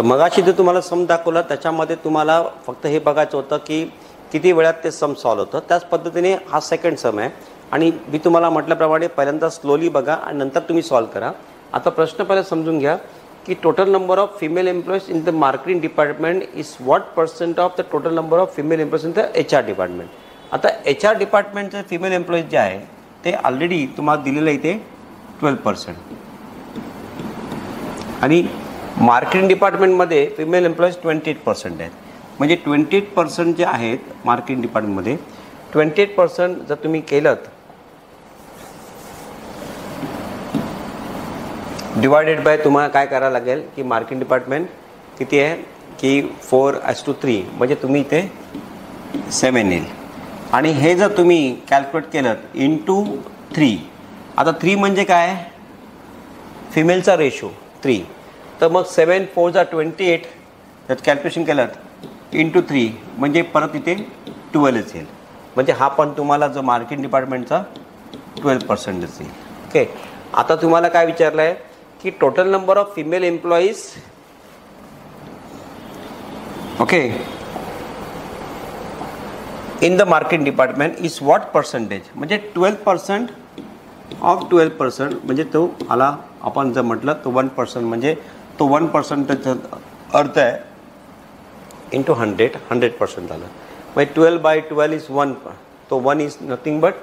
मगाशी जे तुम्हाला सम दाखवला त्याच्यामध्ये तुम्हाला फक्त हे बघायचं होतं की किती वेळात ते सम सॉल्व्ह होतं. त्याच पद्धतीने हा सेकंड सम आहे आणि मी तुम्हाला म्हटल्याप्रमाणे पहिल्यांदा स्लोली बघा आणि नंतर तुम्ही सॉल्व्ह करा. आता प्रश्न पहिला समजून घ्या की total number of female employees in the marketing department is what percent of the total number of female employees in the HR department. आता HR डिपार्टमेंटचे फिमेल एम्प्लॉईज जे आहे ते ऑलरेडी तुम्हाला दिलेलं आहे ते 12% आणि मार्केटिंग डिपार्टमेंटमध्ये फिमेल एम्प्लॉईज 28% आहेत. म्हणजे 28% जे आहेत मार्केटिंग डिपार्टमेंटमध्ये 28% जर तुम्ही केलं डिवायडेड बाय तुम्हाला काय करायला लागेल की मार्केटिंग डिपार्टमेंट किती आहे की 4:3 म्हणजे तुम्ही इथे 7 येईल आणि हे जर तुम्ही कॅल्क्युलेट केलं इंटू 3. आता 3 म्हणजे काय फिमेलचा रेशो 3. तर मग 7 4 28 त्यात कॅल्क्युलेशन केलं इंटू 3 म्हणजे परत इथे 12 येईल. म्हणजे हा पण तुम्हाला जो मार्केटिंग डिपार्टमेंटचा 12% येईल. ओके. आता तुम्हाला काय विचारलं आहे की total number of female employees okay in the marketing department is what percentage. म्हणजे 12% ऑफ 12% म्हणजे तो आला आपण जर म्हटलं तो 1% म्हणजे तो 1% अर्थ आहे इंटू 100% झालं. म्हणजे 12/12 इज 1. तो 1 इज नथिंग बट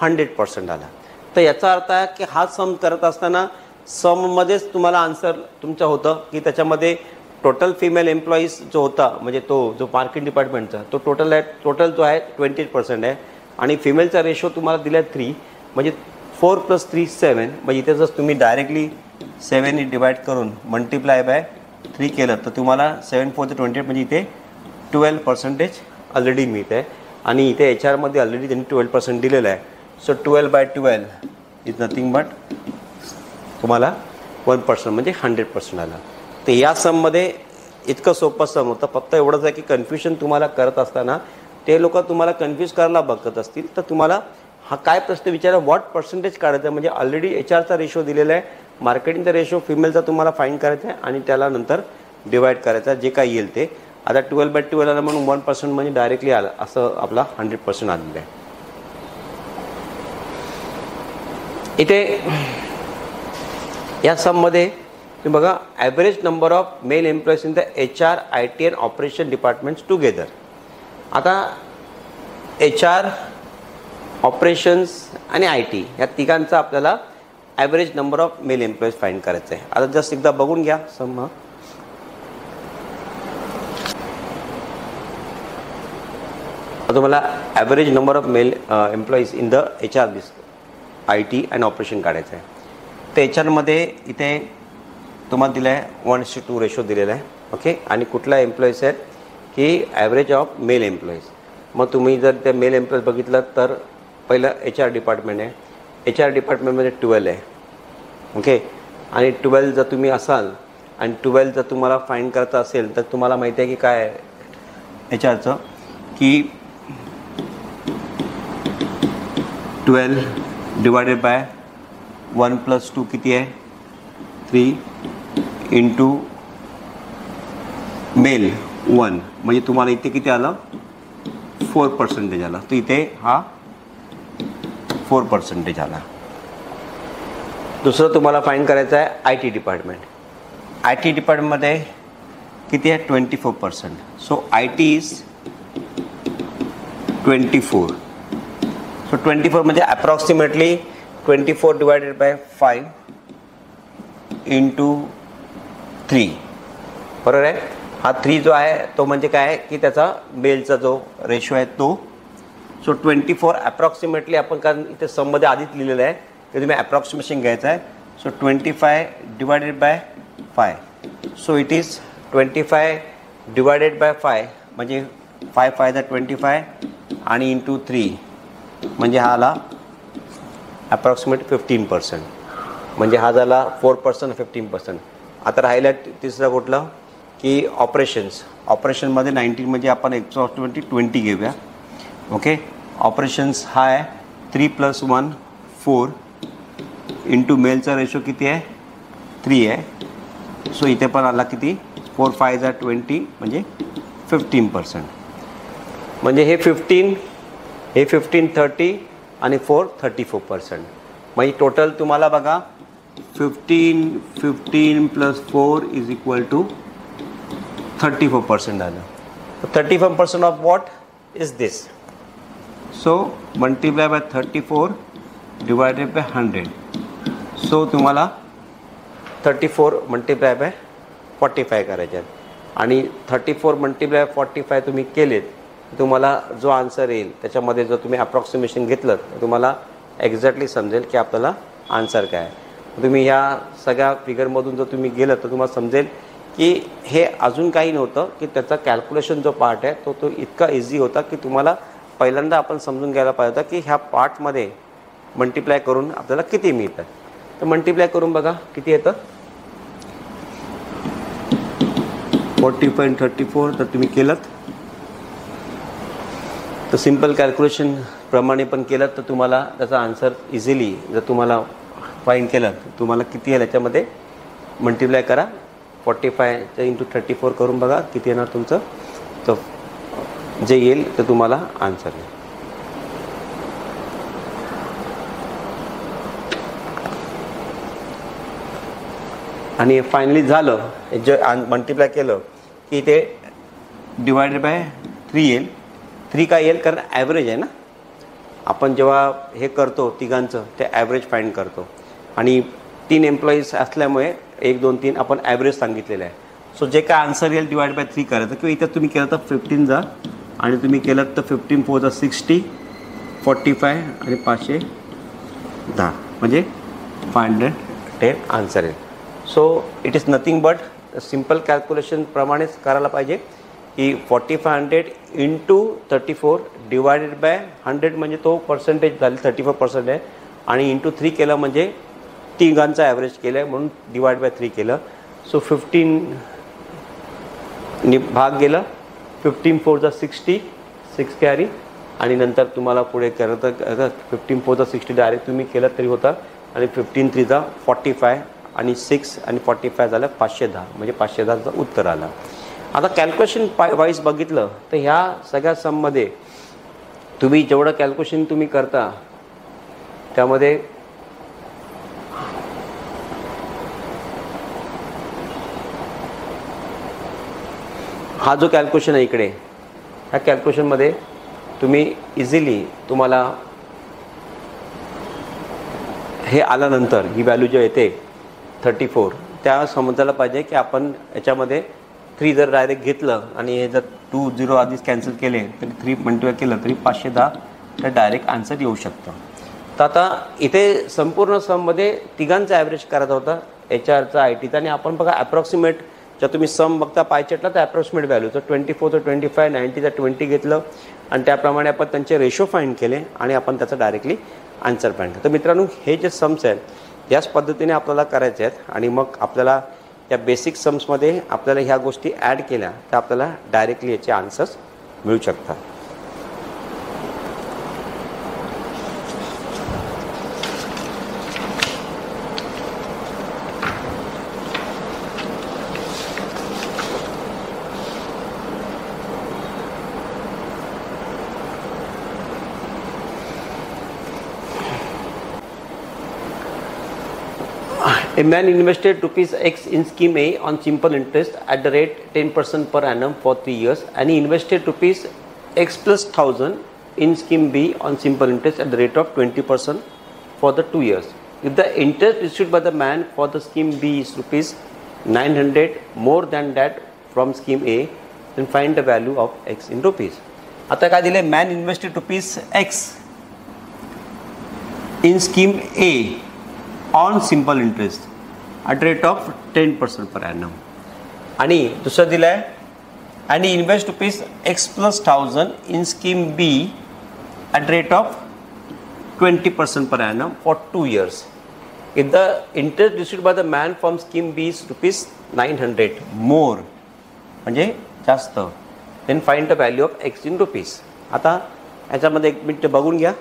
100% आला. तर याचा अर्थ आहे की हा सम करत असताना सममध्येच तुम्हाला आन्सर तुमचं होतं की त्याच्यामध्ये टोटल फिमेल एम्प्लॉईज जो होता म्हणजे तो जो मार्केटिंग डिपार्टमेंटचा तो टोटल जो आहे 28% आहे आणि फिमेलचा रेशो तुम्हाला दिला 3 म्हणजे 4 + 3 7. म्हणजे इथे जर तुम्ही डायरेक्टली 7 डिवाइड करून मल्टिप्लाय बाय 3 केलं तर तुम्हाला 7 4 28 म्हणजे इथे 12% ऑलरेडी मिळत आहे आणि इथे HR मध्ये ऑलरेडी त्यांनी 12% दिलेलं आहे. सो 12/12 इज नथिंग बट तुम्हाला 1% म्हणजे 100% आला. तर या सममध्ये इतकं सोपं सम होतं. फक्त एवढंच आहे की कन्फ्युजन तुम्हाला करत असताना ते लोक तुम्हाला कन्फ्यूज करायला बघत असतील तर तुम्हाला हा काय प्रश्न विचारा व्हॉट पर्सेंटेज काढायचं आहे. म्हणजे ऑलरेडी HRचा रेशो दिलेला आहे, मार्केटिंगचा रेशो फिमेलचा तुम्हाला फाईंड करायचा आहे आणि त्याला नंतर डिवाइड करायचा जे काय येईल ते. आता 12/12 आला म्हणून 1% म्हणजे डायरेक्टली आलं असं आपला 100% आलेलं आहे. इथे या सममध्ये तुम्ही बघा average number of male employees in the HR, IT and operation departments together. आता HR, ऑपरेशन्स आणि IT या तिघांचा आपल्याला average number of male employees find करायचं आहे. आता जस्ट एकदा बघून घ्या सम. तुम्हाला average number of male employees in the HR, IT and operation काढायचं आहे. तर HR मध्ये इथे तुम्हाला दिलं आहे 1:2 रेशो दिलेला आहे. ओके. आणि कुठला एम्प्लॉईज आहेत की ॲव्हरेज ऑफ मेल एम्प्लॉईज. मग तुम्ही जर त्या मेल एम्प्लॉईज बघितलं तर पहिलं HR डिपार्टमेंट आहे. HR डिपार्टमेंटमध्ये 12 आहे. ओके. आणि 12 जर तुम्ही असाल आणि 12 जर तुम्हाला फाईंड करायचं असेल तर तुम्हाला माहिती आहे की काय आहे HRचं की 12 डिवायडेड बाय 1 + 2 किती आहे 3 इंटू मेल 1 म्हणजे तुम्हाला इथे किती आलं 4% आला. तर इथे हा 4% आला. दुसरं तुम्हाला फाईंड करायचं आहे IT डिपार्टमेंट. IT डिपार्टमेंटमध्ये किती आहे 24%. So IT is 24. सो 24 म्हणजे अप्रॉक्सिमेटली 24 डिवायडेड बाय 5 इंटू 3. बरोबर आहे. हा 3 जो आहे तो म्हणजे काय आहे की त्याचा मेलचा जो रेशो आहे तो. सो 24 अप्रॉक्सिमेटली आपण कारण इथे सममध्ये आधीच लिहिलेलं आहे की तुम्ही अप्रॉक्सिमेशन घ्यायचं आहे. So 25 divided by 5. So it is 25 divided by 5 म्हणजे 5 5 25 आणि इंटू 3 म्हणजे हा आला अप्रॉक्सिमेट 15%. म्हणजे हा झाला 4% 15%. आता राहिला तिसरा कुठला की ऑपरेशनमध्ये 19 म्हणजे आपण अप्रॉक्सिमेटली 20 घेऊया. ओके. ऑपरेशन्स हा आहे 3 + 1 4 इंटू मेलचा रेशो किती आहे 3 आहे. सो इथे पण आला किती 4 5 जा 20 म्हणजे 15%. म्हणजे हे 15 हे 15 30 आणि 4 34%. म्हणजे टोटल तुम्हाला बघा 15 प्लस 4 इज इक्वल टू 34% आलं. 34% of what is this. So multiply by 34 divided by 100. So तुम्हाला 34 मल्टिप्लाय बाय 45 करायचे आहेत आणि 34 मल्टिप्लाय 45 तुम्ही केलेत तुम्हाला जो आन्सर येईल त्याच्यामध्ये जर तुम्ही अप्रॉक्सिमेशन घेतलं तर तुम्हाला एक्झॅक्टली समजेल की आपल्याला आन्सर काय आहे. तुम्ही ह्या सगळ्या फिगरमधून जर तुम्ही गेलं तर तुम्हाला समजेल की हे अजून काही नव्हतं की त्याचा कॅल्क्युलेशन जो पार्ट आहे तो इतका इझी होता की तुम्हाला पहिल्यांदा आपण समजून घ्यायला पाहिजे होता की ह्या पार्टमध्ये मल्टिप्लाय करून आपल्याला किती मिळतात. तर मल्टिप्लाय करून बघा किती येतं 40.34. तर तुम्ही केलं तर सिम्पल कॅल्क्युलेशन प्रमाणे पण केलं तर तुम्हाला त्याचा आन्सर इझिली जर तुम्हाला फाईंड केलं तर तुम्हाला किती येईल याच्यामध्ये मल्टिप्लाय करा 45 इंटू 34 करून बघा किती येणार तुमचं. तर जे येईल तर तुम्हाला आन्सर येईल. आणि फायनली झालं जे मल्टिप्लाय केलं की ते डिवायडेड बाय 3 येईल. 3 काय येईल कारण ॲव्हरेज आहे ना. आपण जेव्हा हे करतो तिघांचं ते ॲव्हरेज फाइंड करतो आणि 3 एम्प्लॉईज असल्यामुळे 1 2 3 आपण ॲव्हरेज सांगितलेलं आहे. सो जे काय आन्सर येईल डिवाइड बाय 3 करायचं किंवा इथं तुम्ही केलं तर 15 जा आणि तुम्ही केलं तर 15 4 जा 60 45 आणि 510 म्हणजे 510 आन्सर येईल. So it is nothing but simple calculation प्रमाणेच करायला पाहिजे की 4500 इंटू 34 डिवायडेड बाय 100 म्हणजे तो पर्सेंटेज झाली 34% आहे आणि इंटू 3 केलं म्हणजे तिघांचा ॲव्हरेज केलं आहे म्हणून डिवाइड बाय 3 केलं. सो 15 भाग गेलं 15 4 जा 60 6 कॅरी आणि नंतर तुम्हाला पुढे केलं तर 15 4 जा 60 डायरेक्ट तुम्ही केलं तरी होता आणि 15 3 जा 45 आणि 6 आणि 45 झालं 510 म्हणजे 510चं उत्तर आलं. आता कॅल्क्युलेशन वाईज बघितलं तर ह्या सगळ्या सममध्ये तुम्ही जेवढं कॅल्क्युलेशन तुम्ही करता त्यामध्ये हा जो कॅल्क्युलेशन आहे इकडे ह्या कॅल्क्युलेशनमध्ये तुम्ही इझिली तुम्हाला हे आल्यानंतर ही व्हॅल्यू जी येते 34 त्या समजायला पाहिजे की आपण याच्यामध्ये 3 जर डायरेक्ट घेतलं आणि हे जर 2 0 आधीच कॅन्सल केले तरी 3 मल्टिप्लाय केलं तरी 510 तर डायरेक्ट आन्सर येऊ शकतं. तर आता इथे संपूर्ण सममध्ये तिघांचा ॲव्हरेज करायचा होता HR चा IT चा आणि आपण बघा अप्रॉक्सिमेट जर तुम्ही सम बघता पायचेटला तर अप्रॉक्सिमेट व्हॅल्यू तर 24 तर 25 90 तर 20 घेतलं आणि त्याप्रमाणे आपण त्यांचे रेशो फाइंड केले आणि आपण त्याचा डायरेक्टली आन्सर फाइंड केलं. तर मित्रांनो हे जे सम्स आहेत याच पद्धतीने आपल्याला करायचे आहेत आणि मग आपल्याला या बेसिक सम्समध्ये आपल्याला ह्या गोष्टी ॲड केल्या तर आपल्याला डायरेक्टली याचे आन्सर्स मिळू शकतात. A man invested rupees X in scheme A on simple interest at the rate 10% per annum for 3 years and he invested rupees X plus 1000 in scheme B on simple interest at the rate of 20% for the 2 years. If the interest received by the man for the scheme B is rupees 900 more than that from scheme A, then find the value of X in rupees. आता काय दिले man invested rupees X in scheme A on simple interest at rate of 10% per annum आणि दुसरं दिलं आहे and he invest rupees X plus 1000 in scheme B at rate of 20% per annum for 2 years. If the interest received by the man from scheme B is rupees 900 more म्हणजे जास्त then find the value of X in rupees. आता याच्यामध्ये 1 minute बघून घ्या.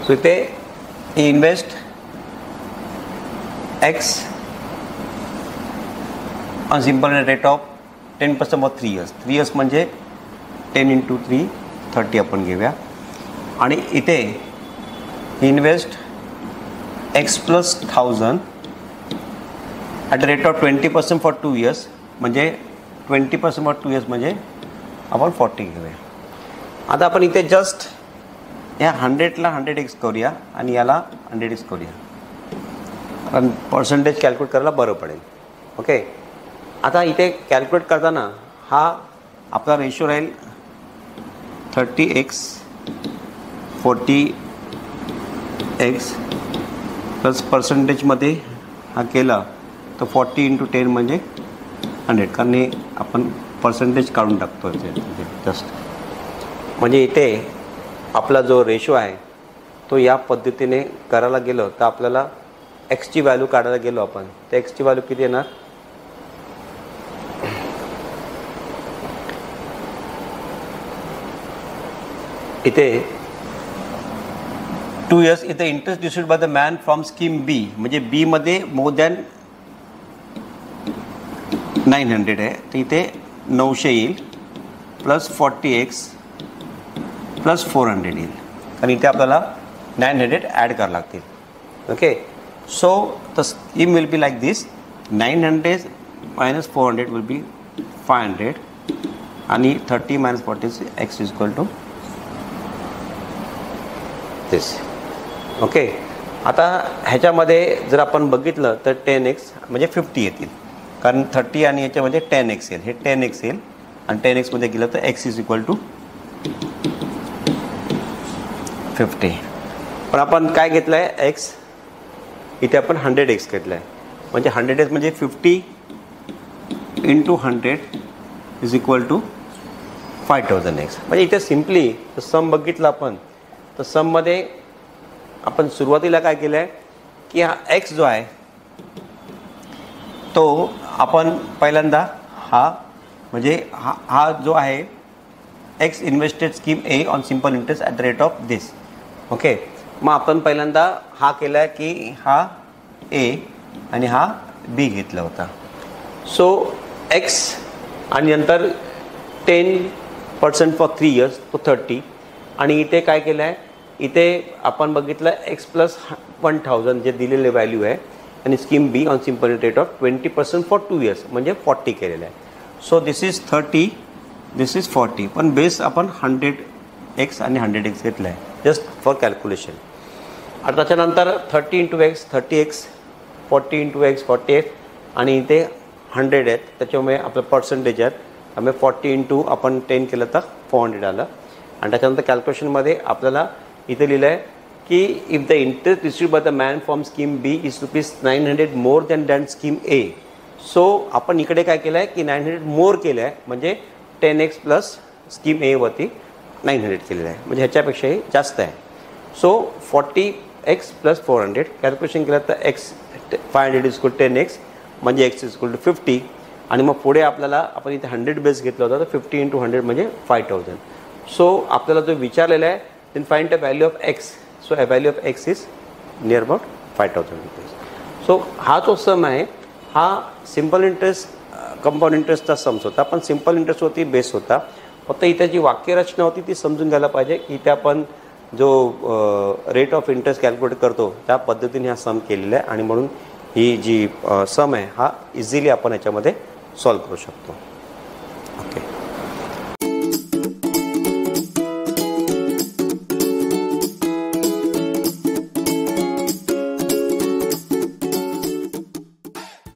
So इथे invest x on simple rate of 10% for 3 years. 3 years म्हणजे 10 × 3 30 आपण घेऊया. आणि इथे invest x plus 1000 at the rate of 20% for 2 years म्हणजे 20% फॉर 2 years म्हणजे आपण 40 घेऊया. आता आपण इथे जस्ट या 100ला 100x करूया आणि याला 100x करूया, कारण पर्सेंटेज कॅल्क्युलेट करायला बरं पडेल. ओके, आता इथे कॅल्क्युलेट करताना हा आपला रेशो राहील 30x 40x प्लस पर्सेंटेजमध्ये हा केला तर 40 × 10 म्हणजे 100, कारण हे आपण पर्सेंटेज काढून टाकतो जस्ट. म्हणजे इथे आपला जो रेशो आहे तो या पद्धतीने करायला गेलो तर आपल्याला एक्सची व्हॅल्यू काढायला गेलो आपण तर एक्सची व्हॅल्यू किती येणार, इथे 2 years इथे interest distribute by the man from scheme B, म्हणजे बी मध्ये मोर दॅन 900 आहे तर इथे 900 येईल प्लस 40x प्लस 400 येईल, कारण इथे आपल्याला 900 ॲड करावं लागतील. Okay, so the scheme will be like this, 900 minus 400 will be 500 आणि 30 minus 40 x is equal to this. Okay, आता ह्याच्यामध्ये जर आपण बघितलं तर 10x म्हणजे 50 येतील, कारण 30 आणि याच्यामध्ये 10x येईल, हे 10x येईल आणि 10x मध्ये गेलं तर x इज इक्वल टू 50. पण आपण काय घेतलं आहे x, इथे आपण 100x घेतलं आहे, म्हणजे 100x म्हणजे 50 × 100 इज इक्वल टू 5000x. म्हणजे इथे सिम्पली सम बघितलं आपण तर सममध्ये आपण सुरुवातीला काय केलं आहे की हा एक्स जो आहे तो आपण पहिल्यांदा हा म्हणजे हा जो आहे x invested scheme A on simple interest at the rate of this. Okay, मग आपण पहिल्यांदा हा केला आहे की हा ए आणि हा बी घेतला होता. सो एक्स आणि नंतर 10% फॉर 3 years तो 30, आणि इथे काय केलं आहे, इथे आपण बघितलं एक्स प्लस 1000 जे दिलेले व्हॅल्यू आहे आणि scheme be on simple rate of 20% for 2 years म्हणजे 40 केलेलं आहे. So this is 30, this is 40, पण बेस आपण 100x आणि 100x घेतलं आहे जस्ट फॉर कॅल्क्युलेशन. आता त्याच्यानंतर 30 × x 30x, 40 × x 40x आणि इथे 100 आहेत त्याच्यामुळे आपलं पर्सेंटेज आहेत, त्यामुळे 40 × आपण 10 केलं तर 400 आलं. आणि त्याच्यानंतर कॅल्क्युलेशनमध्ये आपल्याला इथे लिहिलं आहे की if the interest received by the man from scheme B is ₹900 more than scheme A. So आपण इकडे काय केलं आहे की 900 मोर केलं आहे, म्हणजे 10x प्लस स्कीम एवरती 900 केलेलं आहे, म्हणजे ह्याच्यापेक्षाही जास्त आहे. सो 40x प्लस 400 कॅल्क्युलेशन केलं तर x 500 इज इक्वल 10x म्हणजे x इज इक्वल टू 50, आणि मग पुढे आपल्याला आपण इथे 100 बेस घेतला होता तर 50 × 100 म्हणजे 5000. सो आपल्याला जो विचारलेला आहे then find the value of x. So a value of x is near about 5000 rupees. So हा जो सम आहे हा सिम्पल इंटरेस्ट कंपाऊंड इंटरेस्टचा सम्स होता, पण सिम्पल इंटरेस्ट होती बेस होता. फक्त इथे जी वाक्यरचना होती ती समजून घ्यायला पाहिजे की इथे आपण जो रेट ऑफ इंटरेस्ट कॅल्क्युलेट करतो त्या पद्धतीने हा सम केलेला आहे, आणि म्हणून ही जी सम आहे हा इझिली आपण याच्यामध्ये सॉल्व करू शकतो.